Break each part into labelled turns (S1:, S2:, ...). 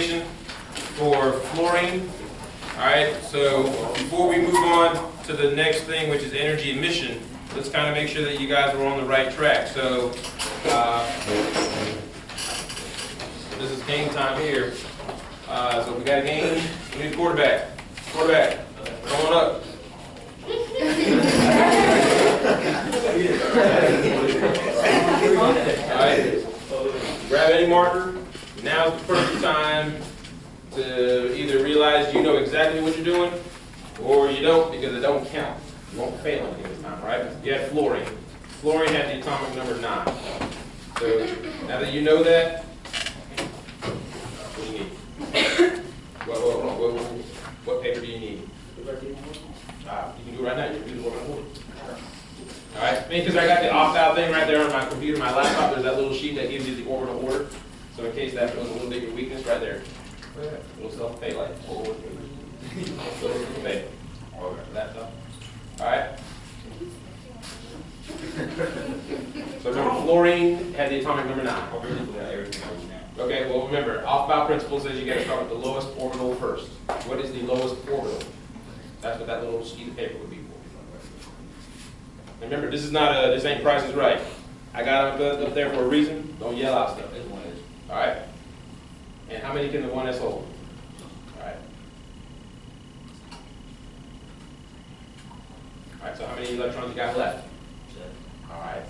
S1: configuration for fluorine. All right, so before we move on to the next thing, which is energy emission, let's kind of make sure that you guys are on the right track. So this is game time here. So we got a game. We need a quarterback. Quarterback, come on up. All right, grab any marker. Now's the perfect time to either realize you know exactly what you're doing, or you don't, because it don't count. You won't fail anything this time, right? You had fluorine. Fluorine had the atomic number 9. So now that you know that, what do you need? What paper do you need? You can do it right now. You can do the orbital order. All right, because I got the opt-out thing right there on my computer, my laptop. There's that little sheet that gives you the orbital order. So in case that was a little bit of weakness, right there. Little self-pay light. Pay. Laptop. All right. So remember, fluorine had the atomic number 9. Okay, well remember, off-bound principle says you got to start with the lowest orbital first. What is the lowest orbital? That's what that little sheet of paper would be for. Remember, this is not a, this ain't Price is Right. I got it up there for a reason. Don't yell out stuff. All right. And how many can the 1s hold? All right. All right. So how many electrons you got left? All right.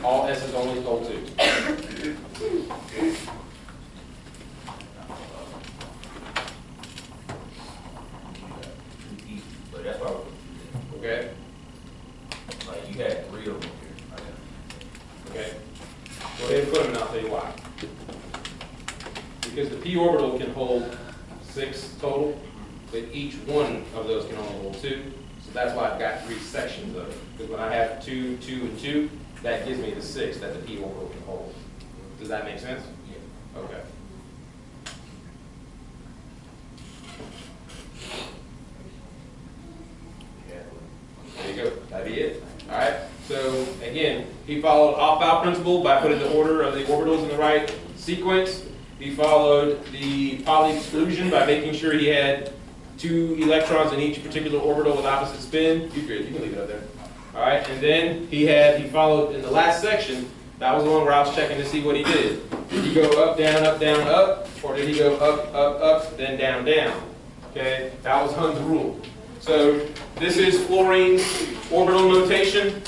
S1: All S's only hold 2. Okay.
S2: Like you had 3 of them here.
S1: Okay. Go ahead and put them, and I'll tell you why. Because the p orbital can hold 6 total, but each one of those can only hold 2. So that's why I've got 3 sections of it. Because when I have 2, 2, and 2, that gives me the 6 that the p orbital can hold. Does that make sense? Yeah. Okay. There you go. That'd be it. All right. So again, he followed off-bound principle by putting the order of the orbitals in the right sequence. He followed the Pauli exclusion by making sure he had 2 electrons in each particular orbital with opposite spin. You're good. You can leave it up there. All right. And then he followed in the last section. That was the one where I was checking to see what he did. Did he go up, down, up, or did he go up, then down, down? Okay. That was Hund's rule. So this is fluorine's orbital notation.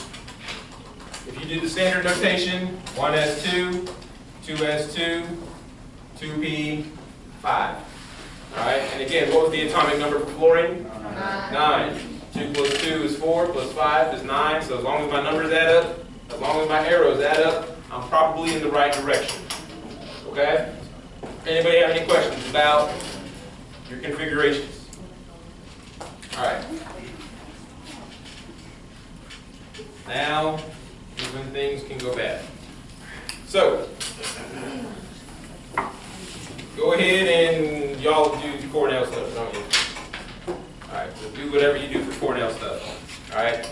S1: If you do the standard notation, 1s2, 2s2, 2p, 5. All right, and again, what was the atomic number for fluorine? 9. 2 plus 2 is 4, plus 5 is 9. So as long as my numbers add up, as long as my arrows add up, I'm probably in the right direction. Okay? Anybody have any questions about your configurations? All right. Now is when things can go bad. So, go ahead and y'all do the Cornell stuff, don't you? All right, so do whatever you do for Cornell stuff. All right.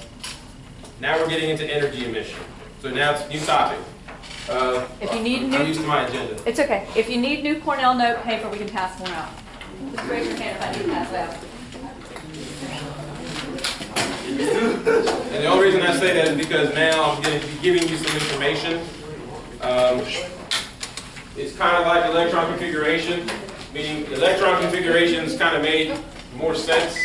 S1: Now we're getting into energy emission. So now it's a new topic.
S3: If you need
S1: I'm used to my agenda.
S3: it's okay. If you need new Cornell note paper, we can pass one out. Just raise your hand if I need to pass it out.
S1: And the only reason I say that is because now I'm going to be giving you some information. It's kind of like electron configuration, meaning electron configurations kind of made more sense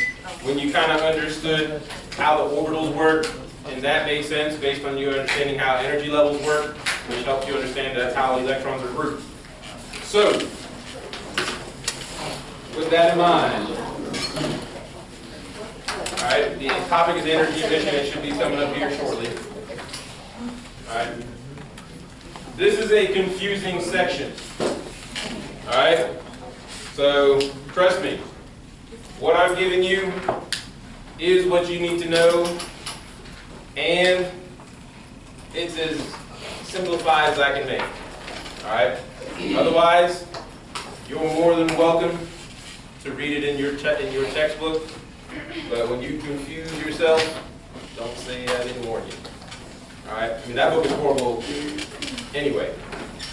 S1: when you kind of understood how the orbitals work, and that made sense based on you understanding how energy levels work, which helps you understand how electrons are grouped. So, with that in mind, all right, the topic is energy emission. It should be coming up here shortly. All right. This is a confusing section. All right. So trust me, what I'm giving you is what you need to know, and it's as simplified as I can make. All right. Otherwise, you're more than welcome to read it in your textbook. But when you confuse yourself, don't say that anymore. All right? I mean, that book is horrible anyway.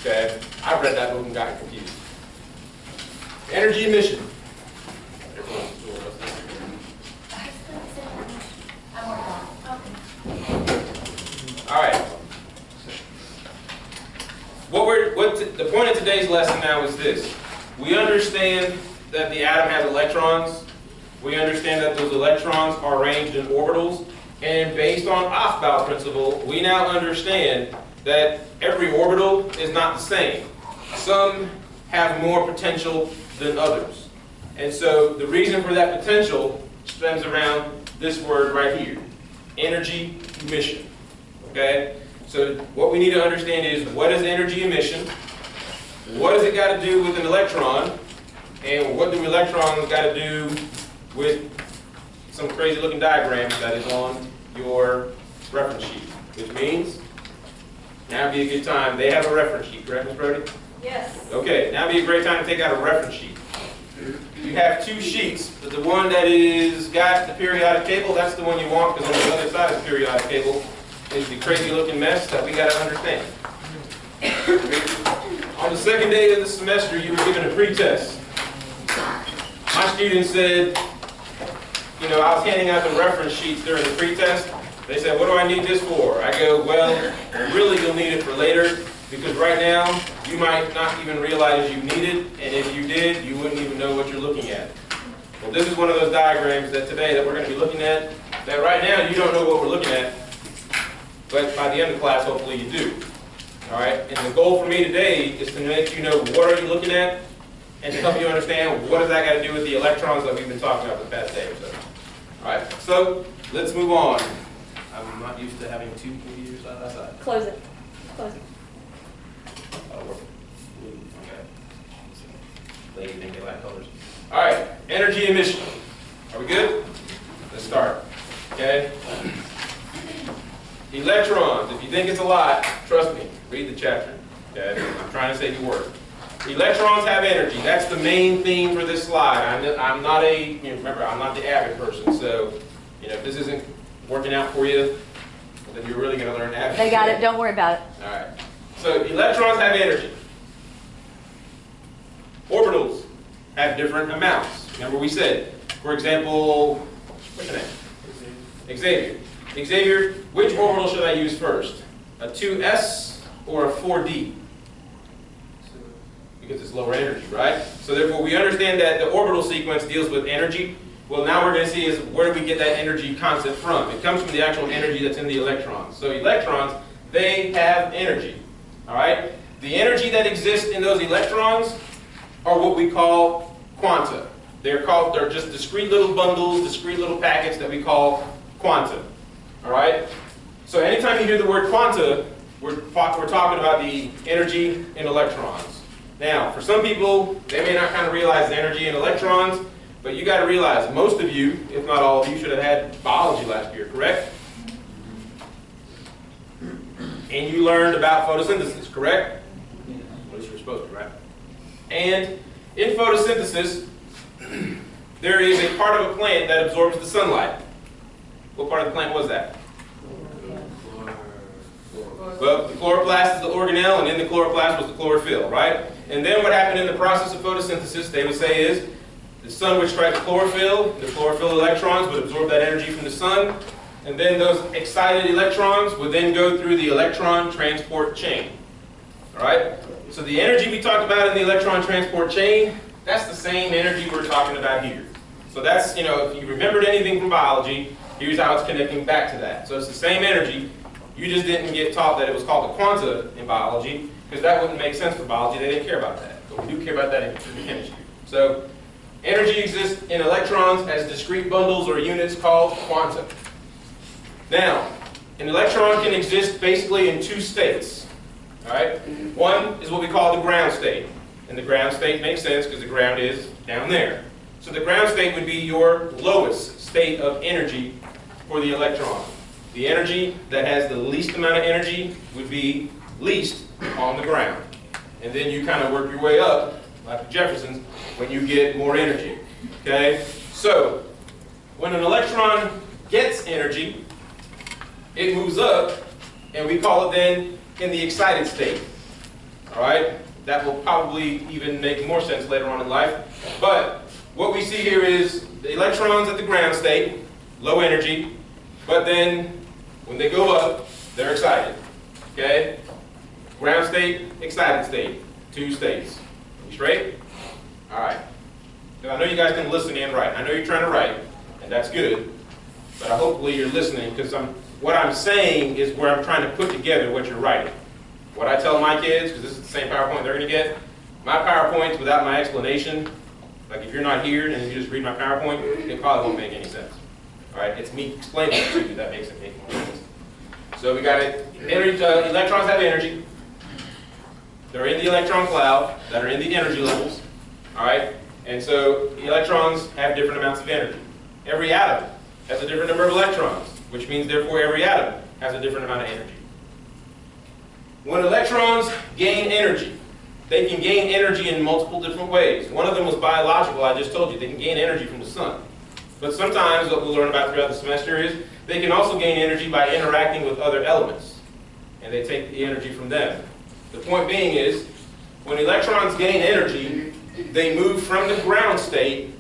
S1: Okay? I've read that book and gotten confused. Energy emission. All right. The point of today's lesson now is this. We understand that the atom has electrons. We understand that those electrons are arranged in orbitals. And based on Aufbau principle, we now understand that every orbital is not the same. Some have more potential than others. And so the reason for that potential stems around this word right here, energy emission. Okay? So what we need to understand is, what is energy emission? What does it got to do with an electron? And what do electrons got to do with some crazy looking diagrams that is on your reference sheet? Which means, now would be a good time. They have a reference sheet, correct, Ms. Brody?
S3: Yes.
S1: Okay, now would be a great time to take out a reference sheet. You have two sheets, but the one that is got the periodic table, that's the one you want, because on the other side of the periodic table is the crazy looking mess that we got to understand. On the second day of the semester, you were given a pretest. My students said, you know, I was handing out the reference sheets during the pretest. They said, what do I need this for? I go, well, really you'll need it for later, because right now you might not even realize you need it, and if you did, you wouldn't even know what you're looking at. Well, this is one of those diagrams that today that we're going to be looking at, that right now you don't know what we're looking at, but by the end of class, hopefully you do. All right, and the goal for me today is to make you know what are you looking at, and to help you understand what does that got to do with the electrons that we've been talking about the past day or so. All right, so let's move on. I'm not used to having two computers side by side.
S3: Close it. Close it.
S1: Oh, okay. Lady think they like colors. All right, energy emission. Are we good? Let's start. Okay. Electrons. If you think it's a lot, trust me. Read the chapter. Okay. I'm trying to save you work. Electrons have energy. That's the main theme for this slide. I'm not remember, I'm not the avid person. So, if this isn't working out for you, then you're really going to learn avid.
S3: They got it. Don't worry about it.
S1: All right. So electrons have energy. Orbitals have different amounts. Remember we said, for example, what's your name? Xavier. Xavier, which orbital should I use first? A 2s or a 4d? Because it's lower energy, right? So therefore we understand that the orbital sequence deals with energy. Well, now we're going to see is where do we get that energy concept from? It comes from the actual energy that's in the electrons. So electrons, they have energy. All right? The energy that exists in those electrons are what we call quanta. They're just discrete little bundles, discrete little packets that we call quanta. All right? So anytime you hear the word quanta, we're talking about the energy in electrons. Now, for some people, they may not kind of realize the energy in electrons, but you got to realize most of you, if not all of you, should have had biology last year, correct? And you learned about photosynthesis, correct? At least you're supposed to, right? And in photosynthesis, there is a part of a plant that absorbs the sunlight. What part of the plant was that? Well, the chloroplast is the organelle, and in the chloroplast was the chlorophyll, right? And then what happened in the process of photosynthesis, they would say is, the sun would strike the chlorophyll electrons would absorb that energy from the sun, and then those excited electrons would then go through the electron transport chain. All right? So the energy we talked about in the electron transport chain, that's the same energy we're talking about here. So that's, if you remembered anything from biology, here's how it's connecting back to that. So it's the same energy. You just didn't get taught that it was called a quanta in biology, because that wouldn't make sense for biology. They didn't care about that. But we do care about that in chemistry. So energy exists in electrons as discrete bundles or units called quanta. Now, an electron can exist basically in two states. All right? One is what we call the ground state. And the ground state makes sense because the ground is down there. So the ground state would be your lowest state of energy for the electron. The energy that has the least amount of energy would be least on the ground. And then you kind of work your way up, like the Jeffersons, when you get more energy. Okay? So, when an electron gets energy, it moves up and we call it then in the excited state. All right? That will probably even make more sense later on in life. But what we see here is the electrons at the ground state, low energy, but then when they go up, they're excited. Okay? Ground state, excited state, 2 states. You straight? All right. Because I know you guys can listen and write. I know you're trying to write, and that's good. But hopefully you're listening, because what I'm saying is where I'm trying to put together what you're writing. What I tell my kids, because this is the same PowerPoint they're going to get, my PowerPoints without my explanation, like if you're not here and you just read my PowerPoint, it probably won't make any sense. All right, it's me explaining it to you that makes it make more sense. So we got it. Electrons have energy. They're in the electron cloud that are in the energy levels. All right, and so electrons have different amounts of energy. Every atom has a different number of electrons, which means therefore every atom has a different amount of energy. When electrons gain energy, they can gain energy in multiple different ways. One of them was biological. I just told you they can gain energy from the sun. But sometimes what we'll learn about throughout the semester is they can also gain energy by interacting with other elements, and they take the energy from them. The point being is, when electrons gain energy, they move from the ground state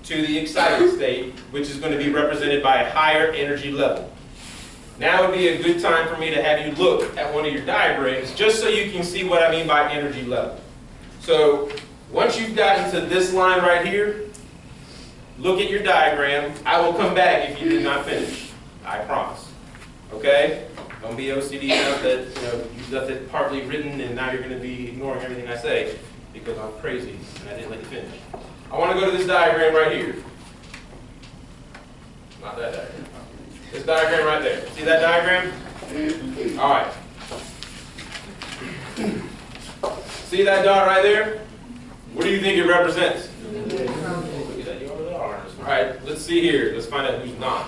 S1: to the excited state, which is going to be represented by a higher energy level. Now would be a good time for me to have you look at one of your diagrams, just so you can see what I mean by energy level. So once you've gotten to this line right here, look at your diagram. I will come back if you did not finish. I promise. Okay? Don't be OCD enough that you've left it partly written and now you're going to be ignoring everything I say because I'm crazy and I didn't let you finish. I want to go to this diagram right here. Not that diagram. This diagram right there. See that diagram? All right. See that dot right there? What do you think it represents? Look at that. You over there? All right. Let's see here. Let's find out who's not.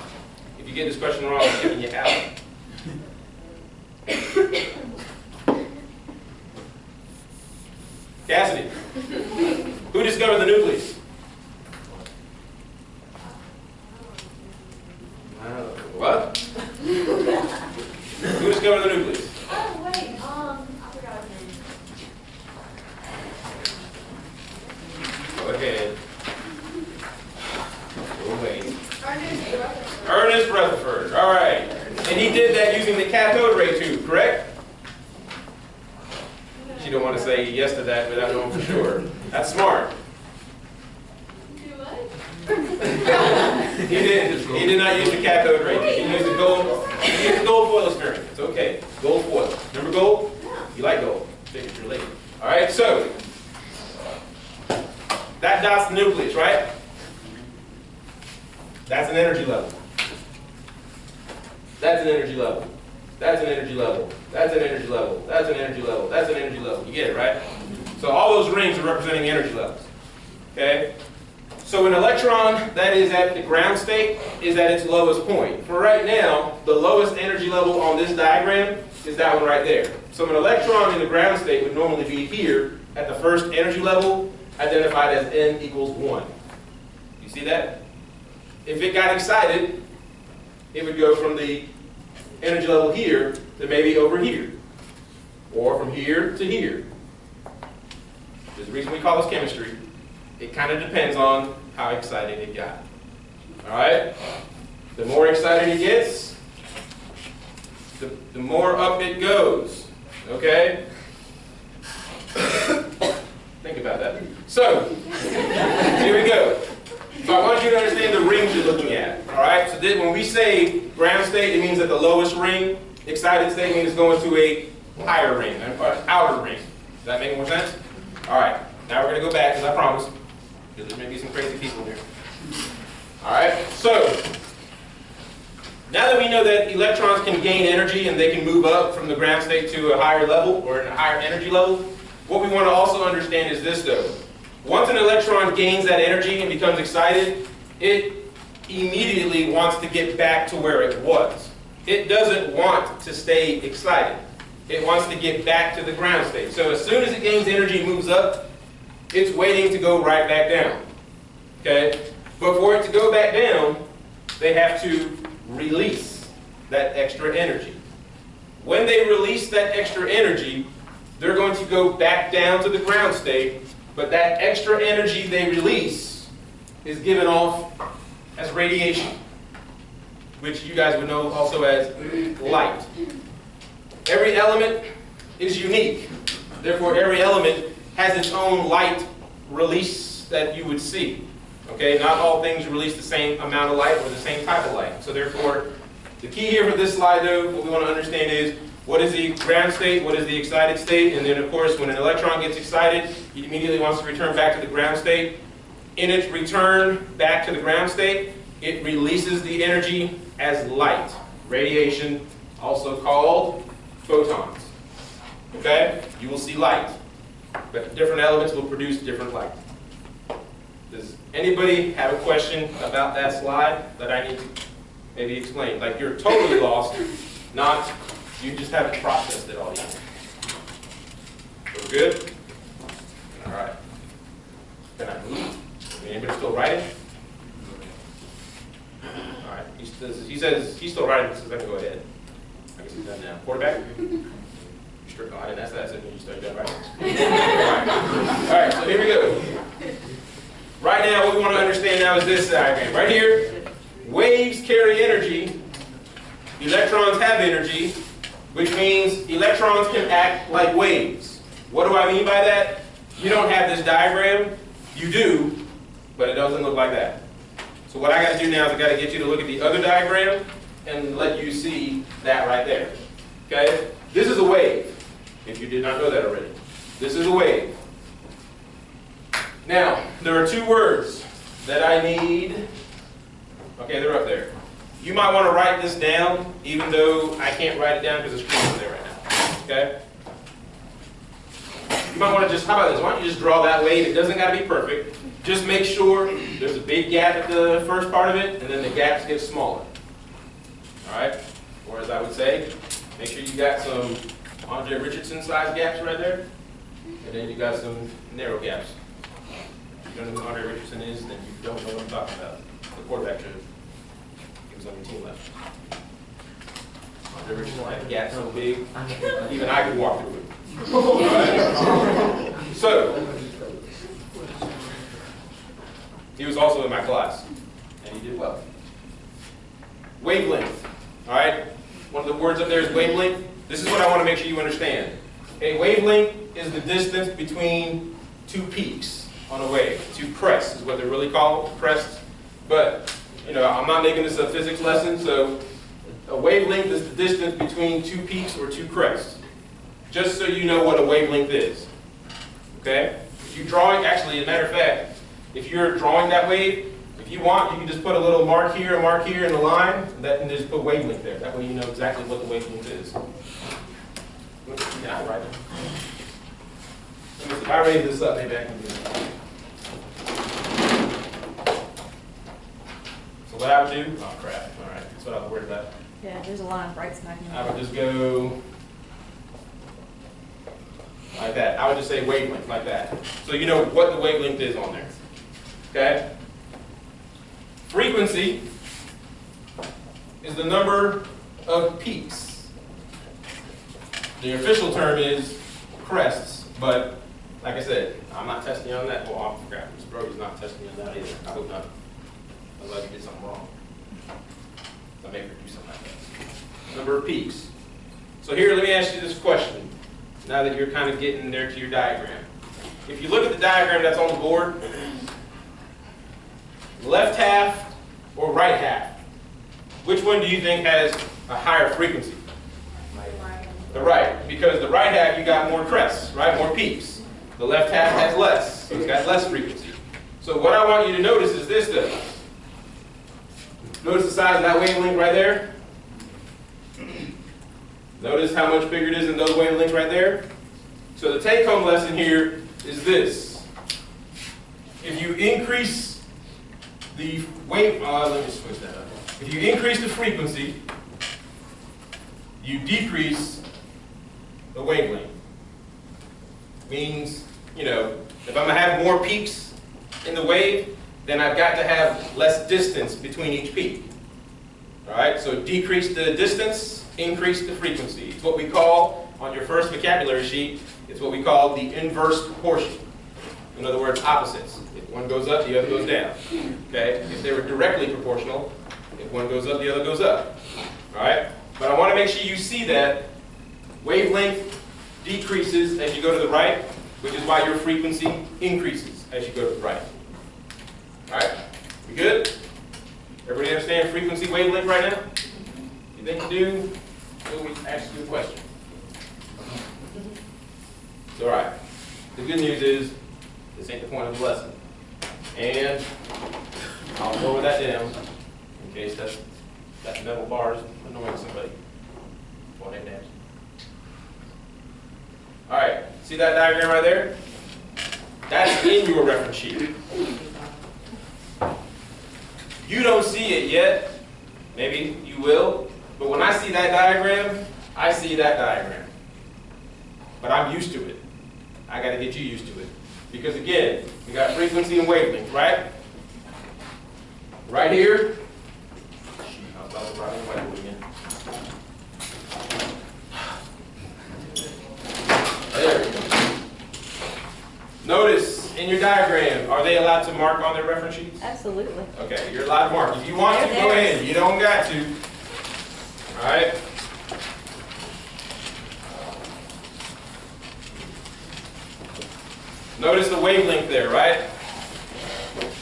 S1: If you get this question wrong, I'm giving you out. Cassidy. Who discovered the nucleus? What? Who discovered the nucleus?
S4: Oh, wait, I forgot his name.
S1: Go ahead. Go away.
S4: Ernest.
S1: Ernest Rutherford. All right. And he did that using the cathode ray tube, correct? She don't want to say yes to that without knowing for sure. That's smart.
S4: Do what?
S1: He did not use the cathode ray tube. He used the gold. He used the gold foil experiment. It's okay. Gold foil. Remember gold? You like gold. Figured you're late. All right. So that dot's the nucleus, right? That's an energy level. That's an energy level. That's an energy level. That's an energy level. That's an energy level. That's an energy level. You get it, right? So all those rings are representing energy levels. Okay? So an electron that is at the ground state is at its lowest point. For right now, the lowest energy level on this diagram is that one right there. So an electron in the ground state would normally be here at the first energy level, identified as n equals 1. You see that? If it got excited, it would go from the energy level here to maybe over here, or from here to here. There's a reason we call this chemistry. It kind of depends on how excited it got. All right? The more excited it gets, the more up it goes. Okay? Think about that. So, here we go. So I want you to understand the rings you're looking at. All right? So when we say ground state, it means at the lowest ring. Excited state means it's going to a higher ring, an outer ring. Does that make more sense? All right. Now we're going to go back, as I promised, because there may be some crazy people here. All right? So now that we know that electrons can gain energy and they can move up from the ground state to a higher level or a higher energy level, what we want to also understand is this, though. Once an electron gains that energy and becomes excited, it immediately wants to get back to where it was. It doesn't want to stay excited. It wants to get back to the ground state. So as soon as it gains energy and moves up, it's waiting to go right back down. Okay? But for it to go back down, they have to release that extra energy. When they release that extra energy, they're going to go back down to the ground state, but that extra energy they release is given off as radiation, which you guys would know also as light. Every element is unique. Therefore, every element has its own light release that you would see. Okay, not all things release the same amount of light or the same type of light. So therefore, the key here for this slide, though, what we want to understand is what is the ground state, what is the excited state, and then of course when an electron gets excited, it immediately wants to return back to the ground state. In its return back to the ground state, it releases the energy as light, radiation, also called photons. Okay? You will see light, but different elements will produce different light. Does anybody have a question about that slide that I need to maybe explain? Like you're totally lost, not you just haven't processed it all yet. We're good? All right. Can I move? Anybody still writing? All right. He says he's still writing, so I can go ahead. I guess he's done now. Quarterback? No, I didn't ask that. I said when you started done writing. All right, so here we go. Right now, what we want to understand now is this diagram. Right here, waves carry energy. Electrons have energy, which means electrons can act like waves. What do I mean by that? You don't have this diagram. You do, but it doesn't look like that. So what I got to do now is I got to get you to look at the other diagram and let you see that right there. Okay? This is a wave, if you did not know that already. This is a wave. Now, there are two words that I need. Okay, they're up there. You might want to write this down, even though I can't write it down because the screen is there right now. Okay? You might want to just, how about this? Why don't you just draw that wave? It doesn't got to be perfect. Just make sure there's a big gap at the first part of it, and then the gaps get smaller. All right? Or as I would say, make sure you got some Andre Richardson-sized gaps right there, and then you got some narrow gaps. If you don't know who Andre Richardson is, then you don't know what I'm talking about. The quarterback should. He was on your team left. Andre Richardson had gaps so big, even I could walk through it. All right? So, he was also in my class, and he did well. Wavelength. All right? One of the words up there is wavelength. This is what I want to make sure you understand. A wavelength is the distance between two peaks on a wave. Two crests is what they're really called, crests. But, you know, I'm not making this a physics lesson, so a wavelength is the distance between two peaks or two crests. Just so you know what a wavelength is. Okay? If you're drawing, actually, as a matter of fact, if you're drawing that wave, if you want, you can just put a little mark here in the line, and just put wavelength there. That way you know exactly what the wavelength is. Yeah, I'll write it. If I raise this up, maybe I can do it. So what I would do, oh crap, all right, that's what I was worried about.
S3: Yeah, there's a line right smack in the
S1: I would just go like that. I would just say wavelength, like that. So you know what the wavelength is on there. Okay? Frequency is the number of peaks. The official term is crests, but like I said, I'm not testing you on that. Well, I forgot. Mr. Brody's not testing you on that either. I hope not. Unless you did something wrong. I may do something like that. Number of peaks. So here, let me ask you this question. Now that you're kind of getting there to your diagram. If you look at the diagram that's on the board, left half or right half, which one do you think has a higher frequency? The right, because the right half you got more crests, right? More peaks. The left half has less, so it's got less frequency. So what I want you to notice is this though. Notice the size of that wavelength right there? Notice how much bigger it is than those wavelengths right there? So the take-home lesson here is this. If you increase the wave, let me switch that up. If you increase the frequency, you decrease the wavelength. Means, you know, if I'm going to have more peaks in the wave, then I've got to have less distance between each peak. All right, so decrease the distance, increase the frequency. It's what we call, on your first vocabulary sheet, it's what we call the inverse proportion. In other words, opposites. If one goes up, the other goes down. Okay? If they were directly proportional, if one goes up, the other goes up. All right? But I want to make sure you see that wavelength decreases as you go to the right, which is why your frequency increases as you go to the right. All right? We good? Everybody understand frequency wavelength right now? You think you do? Let me ask you a question. It's all right. The good news is, this ain't the point of the lesson. And I'll lower that down in case that metal bar is annoying somebody. Point it down. All right, see that diagram right there? That's in your reference sheet. You don't see it yet. Maybe you will. But when I see that diagram, I see that diagram. But I'm used to it. I got to get you used to it. Because again, we got frequency and wavelength, right? Right here. I'll stop the problem again. There we go. Notice in your diagram, are they allowed to mark on their reference sheets?
S3: Absolutely.
S1: Okay, you're allowed to mark. If you want to, go ahead. You don't got to. All right? Notice the wavelength there, right?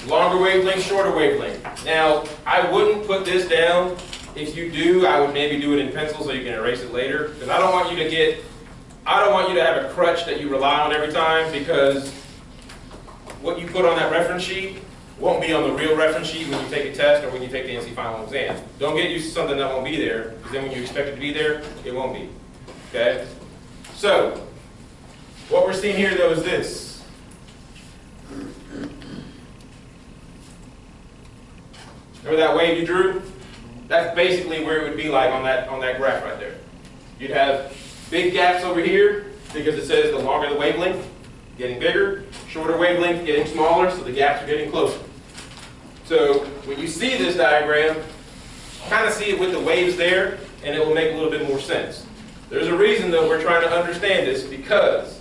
S1: Longer wavelength, shorter wavelength. Now, I wouldn't put this down. If you do, I would maybe do it in pencil so you can erase it later. Because I don't want you to have a crutch that you rely on every time, because what you put on that reference sheet won't be on the real reference sheet when you take a test or when you take the NC final exam. Don't get used to something that won't be there, because then when you expect it to be there, it won't be. Okay? So, what we're seeing here though is this. Remember that wave you drew? That's basically where it would be like on that graph right there. You'd have big gaps over here because it says the longer the wavelength, getting bigger, shorter wavelength, getting smaller, so the gaps are getting closer. So when you see this diagram, kind of see it with the waves there, and it will make a little bit more sense. There's a reason though we're trying to understand this, because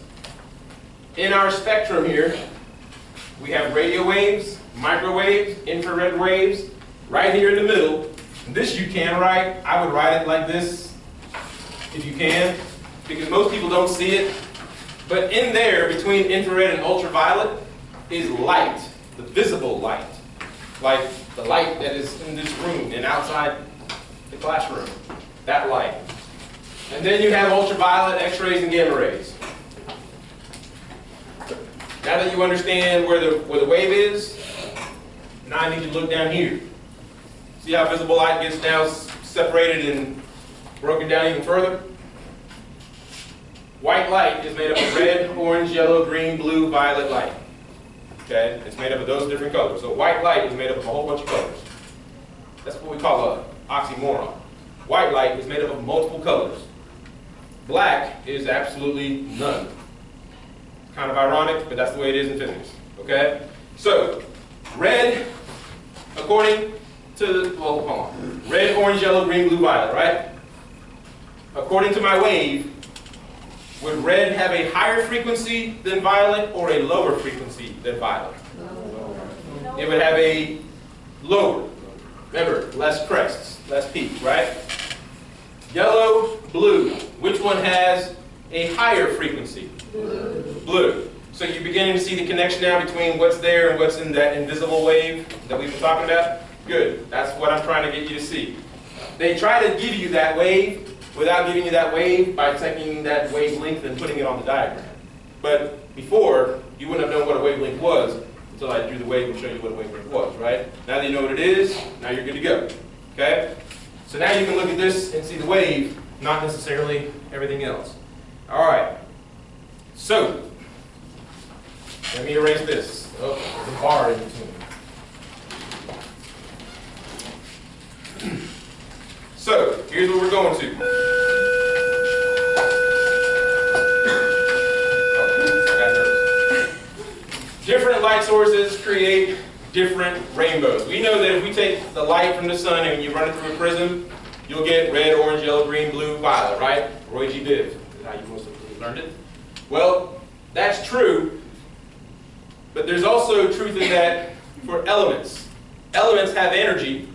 S1: in our spectrum here, we have radio waves, microwaves, infrared waves, right here in the middle. This you can write. I would write it like this, if you can, because most people don't see it. But in there, between infrared and ultraviolet, is light, the visible light. Like the light that is in this room and outside the classroom, that light. And then you have ultraviolet, X-rays, and gamma rays. Now that you understand where the wave is, now I need you to look down here. See how visible light gets now separated and broken down even further? White light is made up of red, orange, yellow, green, blue, violet light. Okay? It's made up of those different colors. So white light is made up of a whole bunch of colors. That's what we call an oxymoron. White light is made up of multiple colors. Black is absolutely none. Kind of ironic, but that's the way it is in physics. Okay? So, red, according to, well, hold on. Red, orange, yellow, green, blue, violet, right? According to my wave, would red have a higher frequency than violet or a lower frequency than violet? It would have a lower. Remember, less crests, less peaks, right? Yellow, blue. Which one has a higher frequency? Blue. So you're beginning to see the connection now between what's there and what's in that invisible wave that we've been talking about? Good. That's what I'm trying to get you to see. They try to give you that wave without giving you that wave by taking that wavelength and putting it on the diagram. But before, you wouldn't have known what a wavelength was until I drew the wave and showed you what a wavelength was, right? Now that you know what it is, now you're good to go. Okay? So now you can look at this and see the wave, not necessarily everything else. All right. So, let me erase this. Oh, there's a bar in between. So, here's what we're going to. Different light sources create different rainbows. We know that if we take the light from the sun and you run it through a prism, you'll get red, orange, yellow, yellow, green, blue, violet, right? Roy G. Biv, is how you most have learned it. Well, that's true, but there's also truth in that for elements. Elements have energy.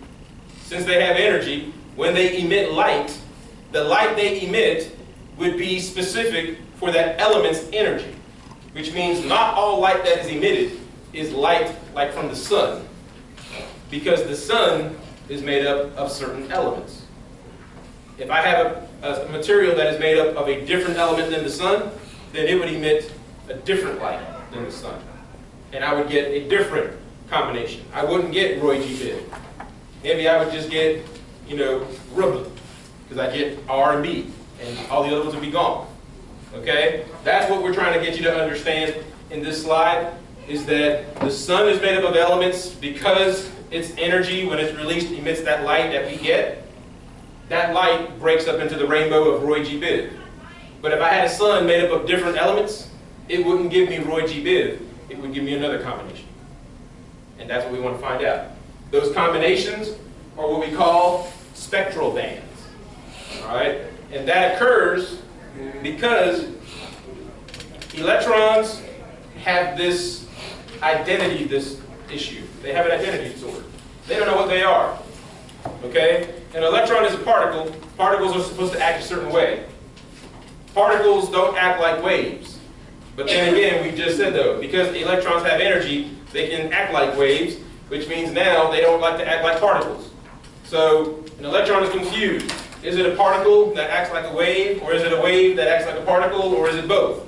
S1: Since they have energy, when they emit light, the light they emit would be specific for that element's energy, which means not all light that is emitted is light like from the sun, because the sun is made up of certain elements. If I have a material that is made up of a different element than the sun, then it would emit a different light than the sun. And I would get a different combination. I wouldn't get Roy G. Biv. Maybe I would just get, Rubin, because I get R and B, and all the other ones would be gone. Okay? That's what we're trying to get you to understand in this slide, is that the sun is made up of elements because its energy, when it's released, emits that light that we get. That light breaks up into the rainbow of Roy G. Biv. But if I had a sun made up of different elements, it wouldn't give me Roy G. Biv. It would give me another combination. And that's what we want to find out. Those combinations are what we call spectral bands. All right? And that occurs because electrons have this identity, this issue. They have an identity disorder. They don't know what they are. Okay? An electron is a particle. Particles are supposed to act a certain way. Particles don't act like waves. But then again, we just said though, because the electrons have energy, they can act like waves, which means now they don't like to act like particles. So an electron is confused. Is it a particle that acts like a wave, or is it a wave that acts like a particle, or is it both?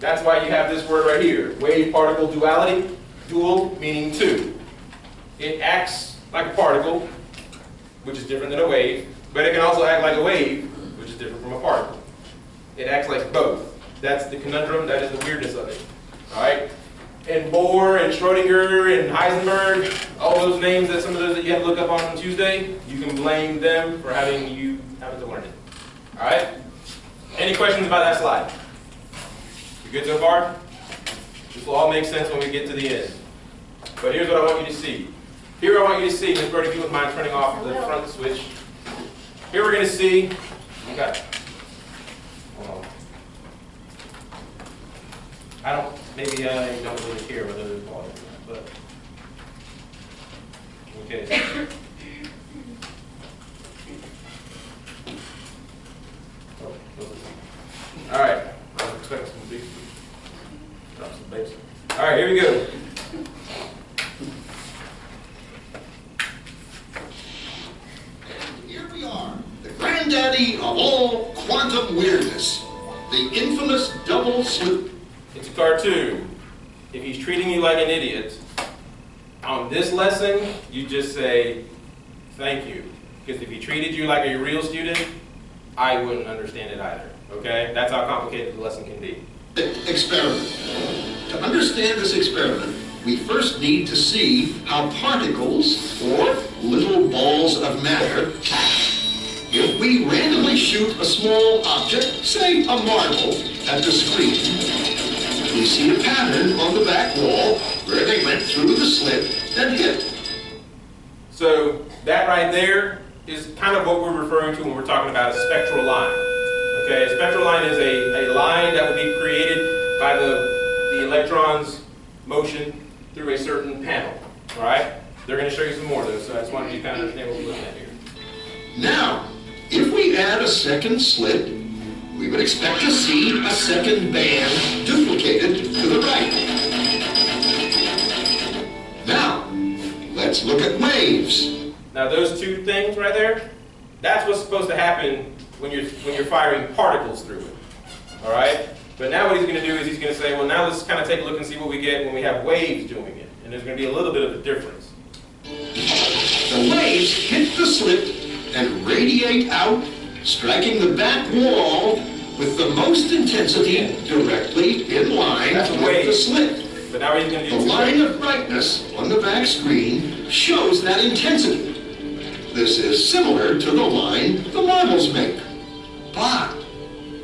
S1: That's why you have this word right here, wave-particle duality. Dual meaning two. It acts like a particle, which is different than a wave, but it can also act like a wave, which is different from a particle. It acts like both. That's the conundrum, that is the weirdness of it. All right? And Bohr and Schrodinger and Heisenberg, all those names that some of those that you have to look up on Tuesday, you can blame them for having to learn it. All right? Any questions about that slide? You good so far? This will all make sense when we get to the end. But here's what I want you to see. Here I want you to see, Ms. Birdie, if you wouldn't mind turning off the front switch. Here we're going to see, okay. Maybe I don't really care whether there's volume or not, but okay. All right. I was expecting some big drop some bass. All right, here we go.
S5: Here we are, the granddaddy of all quantum weirdness, the infamous double slit.
S1: It's a cartoon. If he's treating you like an idiot, on this lesson, you just say, thank you. Because if he treated you like a real student, I wouldn't understand it either. Okay? That's how complicated the lesson can be.
S5: Experiment. To understand this experiment, we first need to see how particles, or little balls of matter, act. If we randomly shoot a small object, say a marble, at the screen, we see a pattern on the back wall where they went through the slit and hit.
S1: So that right there is kind of what we're referring to when we're talking about a spectral line. Okay, a spectral line is a line that would be created by the electron's motion through a certain panel. All right? They're going to show you some more of those, so I just wanted you to kind of understand what we're looking at here.
S5: Now, if we add a second slit, we would expect to see a second band duplicated to the right. Now, let's look at waves.
S1: Now those two things right there, that's what's supposed to happen when you're firing particles through it. All right? But now what he's going to do is he's going to say, well, now let's kind of take a look and see what we get when we have waves doing it. And there's going to be a little bit of a difference.
S5: The waves hit the slit and radiate out, striking the back wall with the most intensity directly in line with the slit.
S1: But now he's going to do
S5: the line of brightness on the back screen shows that intensity. This is similar to the line the marbles make. But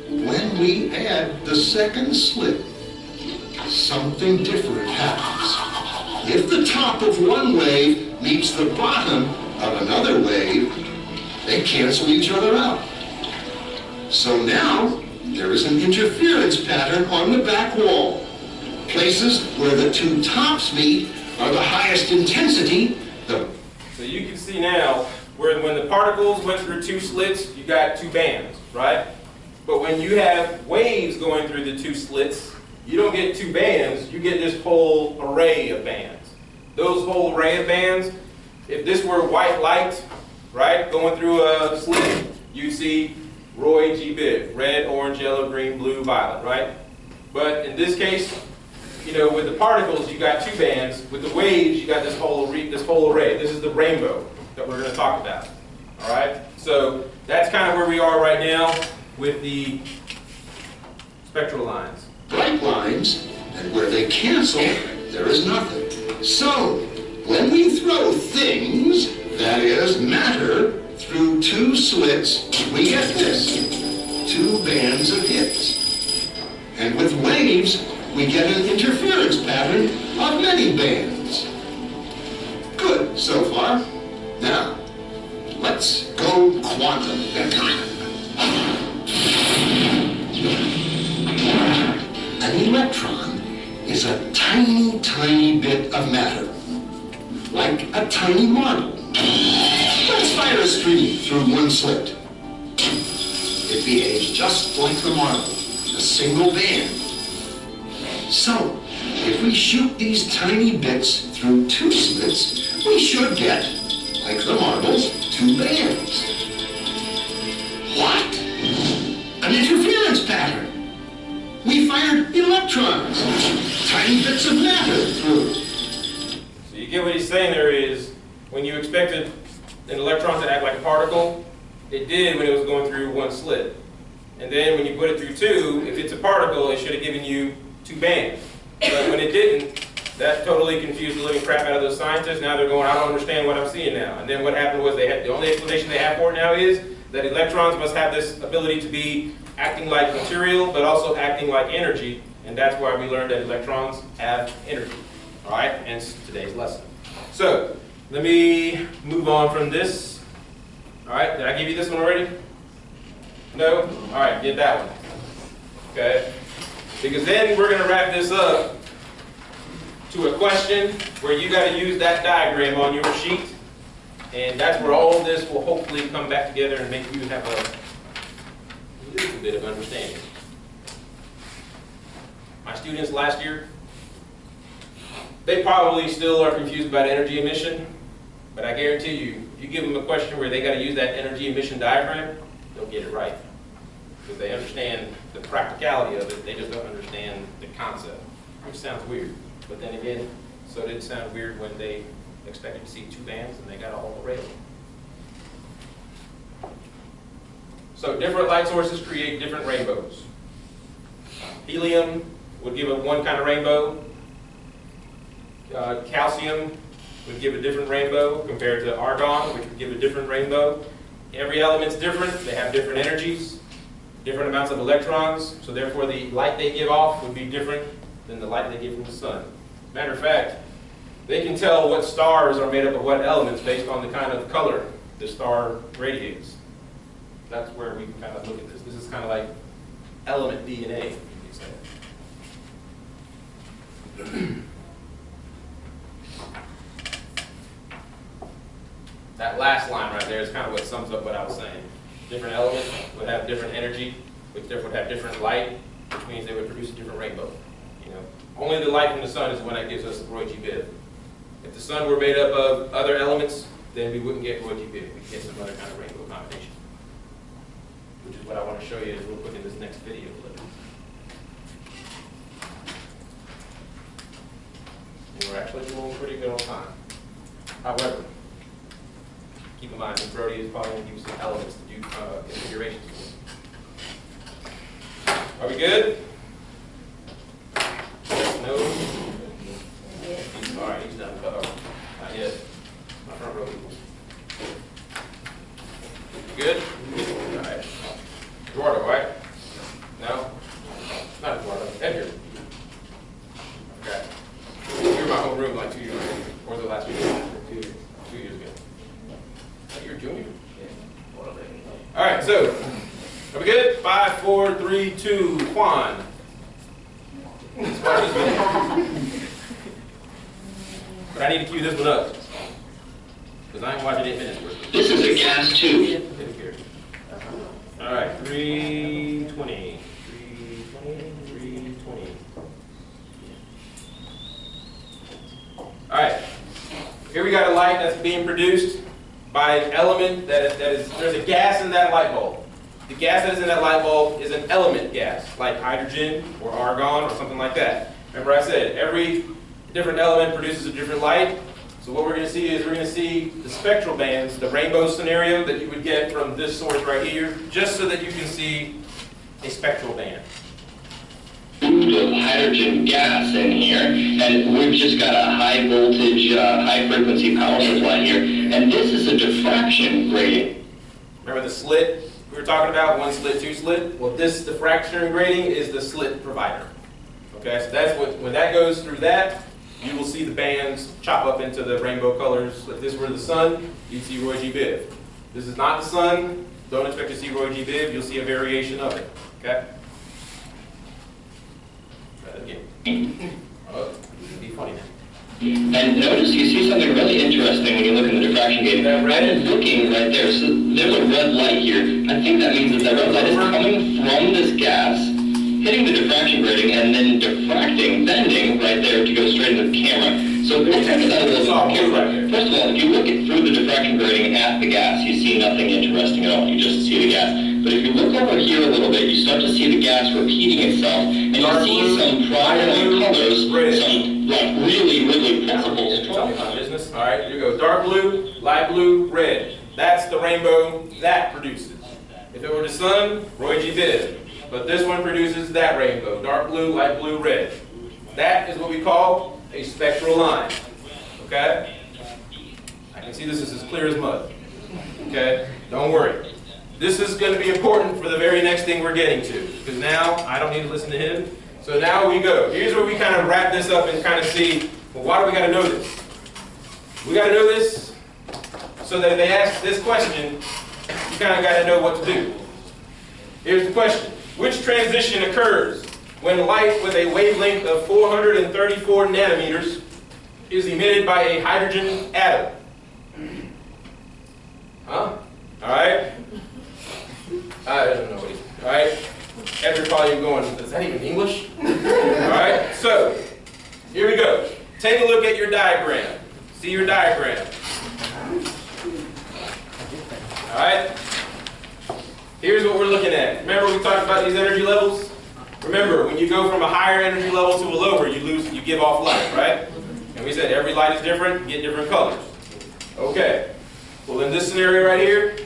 S5: when we add the second slit, something different happens. If the top of one wave meets the bottom of another wave, They cancel each other out. So now, there is an interference pattern on the back wall. Places where the two tops meet are the highest intensity.
S1: So you can see now, where when the particles went through two slits, you got two bands, right? But when you have waves going through the two slits, you don't get two bands, you get this whole array of bands. Those whole array of bands, if this were white light, right, going through a slit, you see Roy G. Biv, red, orange, yellow, green, blue, violet, right? But in this case, you know, with the particles, you got two bands. With the waves, you got this whole array. This is the rainbow that we're going to talk about, all right? So that's kind of where we are right now with the spectral lines.
S5: Bright lines, and where they cancel, there is nothing. So, when we throw things, that is, matter, through two slits, we get this, two bands of hits. And with waves, we get an interference pattern of many bands. Good, so far. Now, let's go quantum. An electron is a tiny, tiny bit of matter, like a tiny marble. Let's fire a stream through one slit. It behaves just like the marble, a single band. So, if we shoot these tiny bits through two slits, we should get, like the marbles, two bands. What? An interference pattern. We fired electrons, tiny bits of matter through.
S1: So you get what he's saying there is, when you expected an electron to act like a particle, it did when it was going through one slit. And then when you put it through two, if it's a particle, it should have given you two bands. But when it didn't, that totally confused the living crap out of those scientists. Now they're going, I don't understand what I'm seeing now. And then what happened was the only explanation they have for it now is that electrons must have this ability to be acting like material, but also acting like energy. And that's why we learned that electrons have energy. All right, and today's lesson. So let me move on from this. All right, did I give you this one already? No? All right, get that one. Okay? Because then we're going to wrap this up to a question where you got to use that diagram on your sheet. And that's where all of this will hopefully come back together and make you have a little bit of understanding. My students last year, they probably still are confused about energy emission, but I guarantee you, if you give them a question where they got to use that energy emission diagram, they'll get it right. Because they understand the practicality of it, they just don't understand the concept, which sounds weird. But then again, so did it sound weird when they expected to see two bands and they got a whole array of them. So different light sources create different rainbows. Helium would give one kind of rainbow. Calcium would give a different rainbow compared to argon, which would give a different rainbow. Every element's different. They have different energies, different amounts of electrons, so therefore the light they give off would be different than the light they get from the sun. Matter of fact, they can tell what stars are made up of what elements based on the kind of color the star radiates. That's where we can kind of look at this. This is kind of like element DNA, you could say. That last line right there is kind of what sums up what I was saying. Different elements would have different energy, which therefore would have different light, which means they would produce a different rainbow. You know, only the light from the sun is the one that gives us the Roy G. Biv. If the sun were made up of other elements, then we wouldn't get Roy G. Biv. We'd get some other kind of rainbow combination. Which is what I want to show you real quick in this next video. And we're actually doing pretty good on time. However, keep in mind, Brody is probably going to use some elements to do configurations. Are we good? No? All right, he's done. Not yet. My front row people. Good? All right. Eduardo, right? No? Not Eduardo. Edgar. Okay. You were in my homeroom like 2 years ago. Or the last 2 years? 2 years ago. You're a junior? Yeah. right, so, are we good? 5, 4, 3, 2, Juan. But I need to cue this one up. Because I ain't watching 8 minutes worth.
S5: This is a gas tube.
S1: All right, 320. 320. All right, here we got a light that's being produced by an element that is, there's a gas in that light bulb. The gas that is in that light bulb is an element gas, like hydrogen or argon or something like that. Remember I said, every different element produces a different light. So what we're going to see is we're going to see the spectral bands, the rainbow scenario that you would get from this source right here, just so that you can see a spectral band.
S5: Of hydrogen gas in here, and we've just got a high voltage, high frequency power supply here, and this is a diffraction grating.
S1: Remember the slit we were talking about, 1 slit, 2 slit? Well, this diffraction grating is the slit provider. Okay, so that's what, when that goes through that, you will see the bands chop up into the rainbow colors. If this were the sun, you'd see Roy G. Biv. This is not the sun, don't expect to see Roy G. Biv, you'll see a variation of it. Okay? Try that again. Oh, it'd be funny now.
S5: And notice you see something really interesting when you look in the diffraction gate.
S1: That red?
S5: I'm looking right there. So there's a red light here. I think that means that red light is coming from this gas, hitting the diffraction grating, and then diffracting, bending right there to go straight into the camera. So let's look at that a little bit more carefully. First of all, if you look through the diffraction grating at the gas, you see nothing interesting at all. You just see the gas. But if you look over here a little bit, you start to see the gas repeating itself, and you see some primary colors, some like really principles.
S1: Tell me about business. All right, here you go. Dark blue, light blue, red. That's the rainbow that produces. If it were the sun, Roy G. Biv. But this one produces that rainbow. Dark blue, light blue, red. That is what we call a spectral line. Okay? I can see this is as clear as mud. Okay? Don't worry. This is going to be important for the very next thing we're getting to. Because now I don't need to listen to him. So now we go. Here's where we kind of wrap this up and kind of see, well, why do we got to know this? We got to know this so that if they ask this question, you kind of got to know what to do. Here's the question. Which transition occurs when light with a wavelength of 434 nanometers is emitted by a hydrogen atom? Huh? All right? I don't know. All right? Every probably going, is that even English? All right? So, here we go. Take a look at your diagram. See your diagram. All right? Here's what we're looking at. Remember we talked about these energy levels? Remember, when you go from a higher energy level to a lower, you give off light, right? And we said every light is different, you get different colors. Okay. Well, in this scenario right here,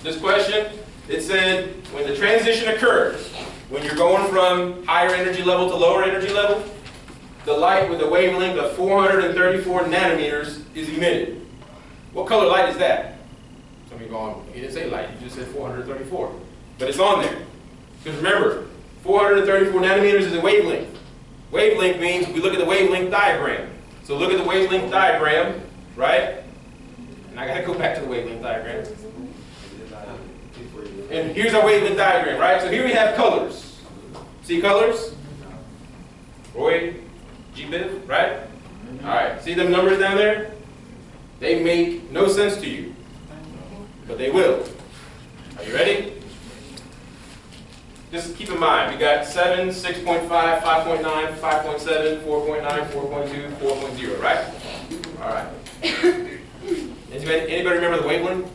S1: this question, it said when the transition occurs, when you're going from higher energy level to lower energy level, the light with a wavelength of 434 nanometers is emitted. What color light is that? Some of you going, you didn't say light, you just said 434. But it's on there. Because remember, 434 nanometers is a wavelength. Wavelength means we look at the wavelength diagram. So look at the wavelength diagram, right? And I gotta go back to the wavelength diagram. And here's our wavelength diagram, right? So here we have colors. See colors? Roy G. Biv, right? All right, see them numbers down there? They make no sense to you, but they will. Are you ready? Just keep in mind, we got 7, 6.5, 5.9, 5.7, 4.9, 4.2, 4.0, right? All right. Anybody remember the wavelength?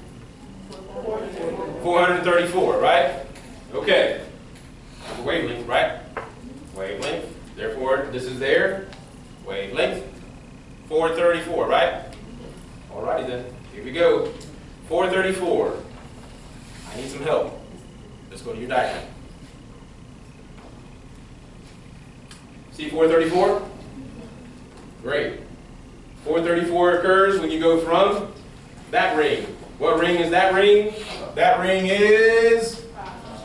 S1: 434, right? Okay. That's a wavelength, right? Wavelength. Therefore, this is their wavelength. 434, right? Alrighty then. Here we go. 434. I need some help. Let's go to your diagram. See 434? Great. 434 occurs when you go from that ring. What ring is that ring? That ring is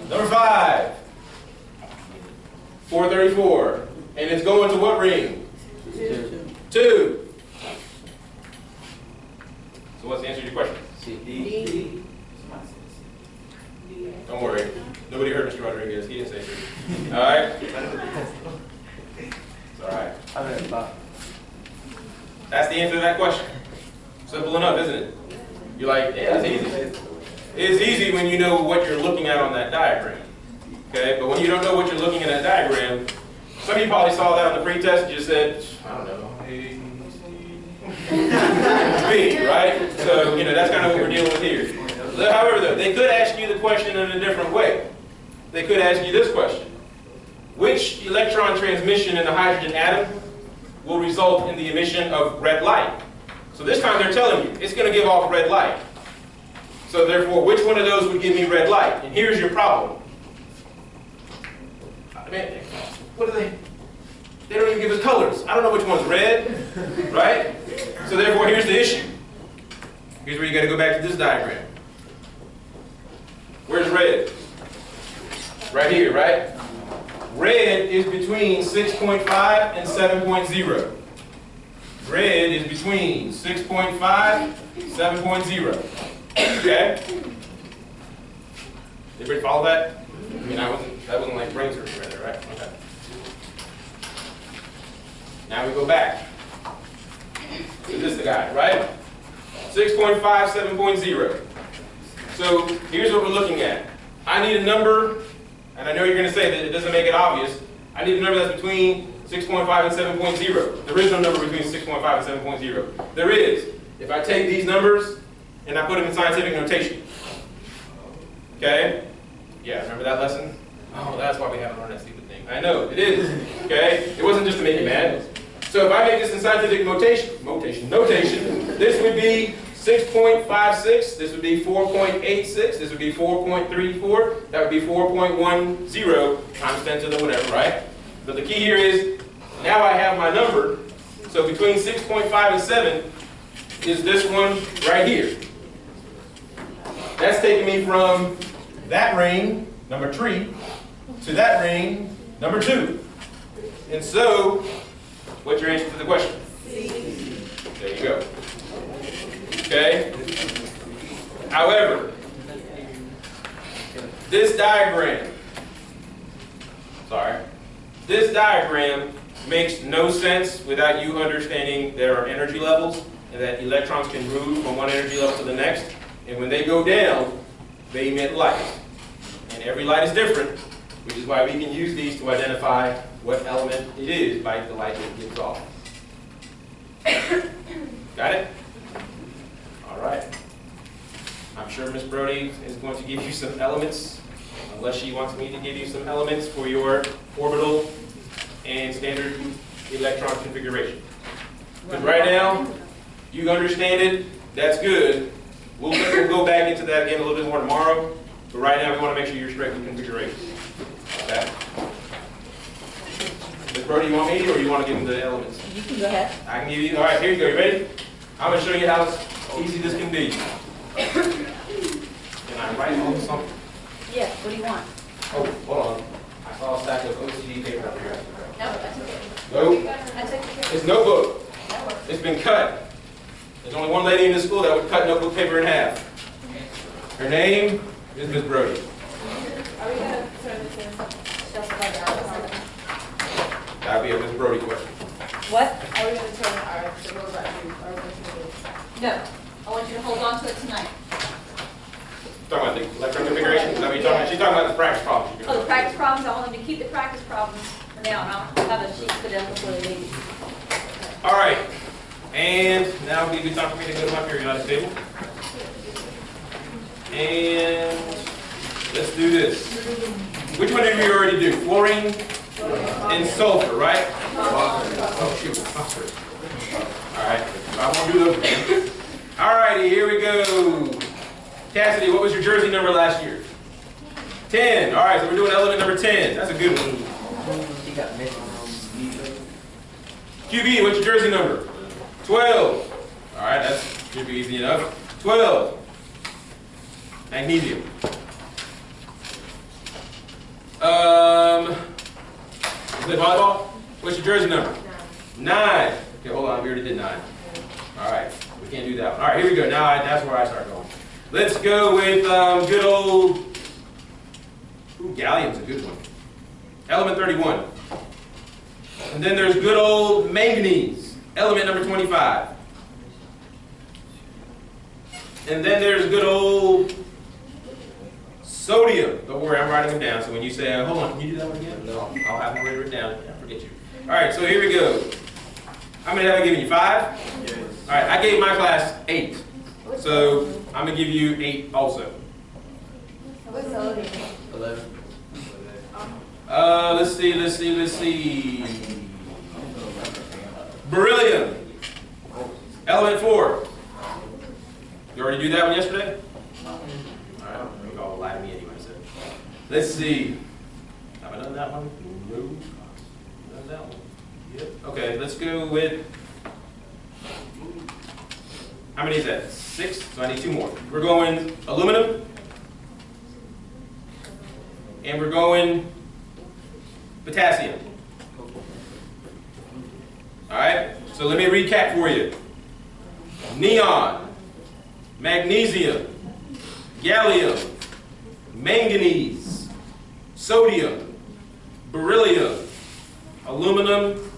S1: number 5. 434. And it's going to what ring? 2. So what's the answer to your question?
S2: D.
S1: Nobody heard Mr. Rodriguez. He didn't say anything. All right? It's all right. That's the answer to that question. Simple enough, isn't it? You're like, yeah, it's easy. It's easy when you know what you're looking at on that diagram. Okay? But when you don't know what you're looking at that diagram, some of you probably saw that on the pretest and just said, I don't know, A, C, B, right? So, that's kind of what we're dealing with here. However, though, they could ask you the question in a different way. They could ask you this question. Which electron transmission in the hydrogen atom will result in the emission of red light? So this time they're telling you, it's going to give off red light. So therefore, which one of those would give me red light? And here's your problem. I mean, what are they? They don't even give us colors. I don't know which one's red, right? So therefore, here's the issue. Here's where you got to go back to this diagram. Where's red? Right here, right? Red is between 6.5 and 7.0. Red is between 6.5 and 7.0. Okay? Everybody follow that? I mean, that wasn't like brain surgery right there, right? Okay. Now we go back. So this is the guy, right? 6.5, 7.0. So here's what we're looking at. I need a number, and I know you're going to say that it doesn't make it obvious. I need a number that's between 6.5 and 7.0. There is no number between 6.5 and 7.0. There is. If I take these numbers and I put them in scientific notation. Okay? Yeah, remember that lesson? Oh, that's why we haven't learned that stupid thing. I know, it is. Okay? It wasn't just to make you mad. So if I make this in scientific notation, this would be 6.56, this would be 4.86, this would be 4.34, that would be 4.10 times 10 to the whatever, right? But the key here is, now I have my number, so between 6.5 and 7 is this one right here. That's taking me from that ring, number 3, to that ring, number 2. And so, what's your answer to the question? C. There you go. Okay? However, this diagram makes no sense without you understanding there are energy levels and that electrons can move from one energy level to the next. And when they go down, they emit light. And every light is different, which is why we can use these to identify what element it is by the light that gives off. Got it? All right. I'm sure Ms. Brody is going to give you some elements, unless she wants me to give you some elements for your orbital and standard electron configuration. But right now, you understand it, that's good. We'll go back into that again a little bit more tomorrow, but right now we want to make sure you're straight with configuration. Okay? Ms. Brody, you want me, or you want to give them the elements?
S3: You can go ahead.
S1: I can give you, all right, here you go, you ready? I'm going to show you how easy this can be. Can I write on something?
S3: Yes, what do you want?
S1: Oh, hold on. I saw a stack of OCD paper up here.
S3: No, that's okay.
S1: Nope.
S3: That's okay.
S1: It's notebook.
S3: That works.
S1: It's been cut. There's only one lady in this school that would cut notebook paper in half. Her name is Ms. Brody.
S4: Are we gonna turn this in?
S1: That would be a Ms. Brody question.
S3: What?
S4: Are we gonna turn the robot to?
S3: No. I want you to hold on to it tonight.
S1: Talking about the electron configuration? Is that what you're talking about? She's talking about the practice problems.
S3: Oh, the practice problems, I want them to keep the practice problems for now, and I'll have a sheet for them before they leave.
S1: All right. And now would be a good time for me to go to my periodic table. And let's do this. Which one did we already do? Fluorine and sulfur, right? Oh, shoot. Phosphorus. All right. I won't do those again. All righty, here we go. Cassidy, what was your jersey number last year? 10. All right, so we're doing element number 10. That's a good one. QB, what's your jersey number? 12. All right, that should be easy enough. 12. Magnesium. Play volleyball? What's your jersey number? 9. Okay, hold on, we already did 9. All right, we can't do that one. All right, here we go. Now that's where I start going. Let's go with good old Ooh, gallium's a good one. Element 31. And then there's good old manganese, element number 25. And then there's good old sodium. Don't worry, I'm writing them down. So when you say, hold on, can you do that one again? No, I'll have them written down. I forget you. All right, so here we go. How many have I given you? 5?
S2: Yes.
S1: All right, I gave my class 8. So I'm going to give you 8 also.
S4: What's sodium?
S2: 11.
S1: Let's see. Beryllium. Element 4. You already do that one yesterday? Alright, you all lie to me anyway, so. Let's see. Have I done that one? No. Done that one? Yep. Okay, let's go with, how many is that? 6? So I need 2 more. We're going aluminum. And we're going potassium. Alright, so let me recap for you. Neon, magnesium, gallium, manganese, sodium, beryllium, aluminum,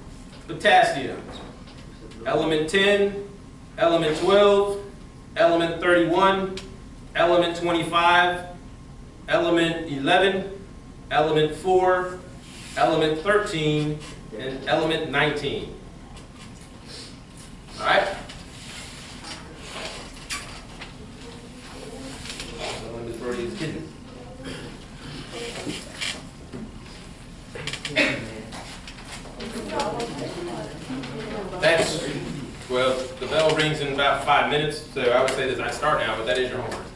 S1: potassium, element 10, element 12, element 31, element 25, element 11, element 4, element 13, and element 19. All right? Element Birdie is hidden. That's, well, the bell rings in about 5 minutes, so I would say that I start now, but that is your homework.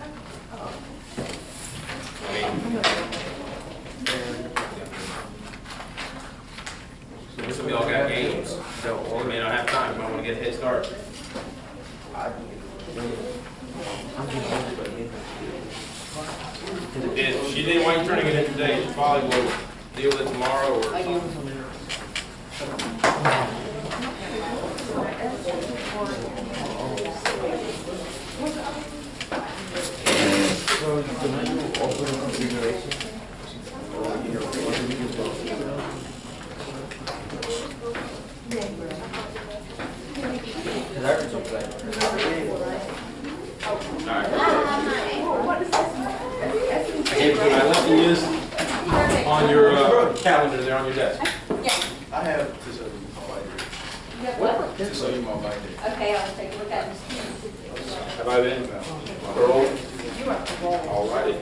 S1: Some of y'all got games, so you may not have time. You might want to get a head start. If she didn't want you turning it in today, she probably will deal with it tomorrow or something.
S6: So can you open the configuration?
S1: I gave it to you. I left the list on your calendar there on your desk.
S3: Yeah.
S6: I have to show you my lighter.
S3: You have what?
S6: To show you my lighter.
S3: Okay, I'll take a look at it.
S1: Have I been? Girl?
S4: You are the ball.
S1: All righty.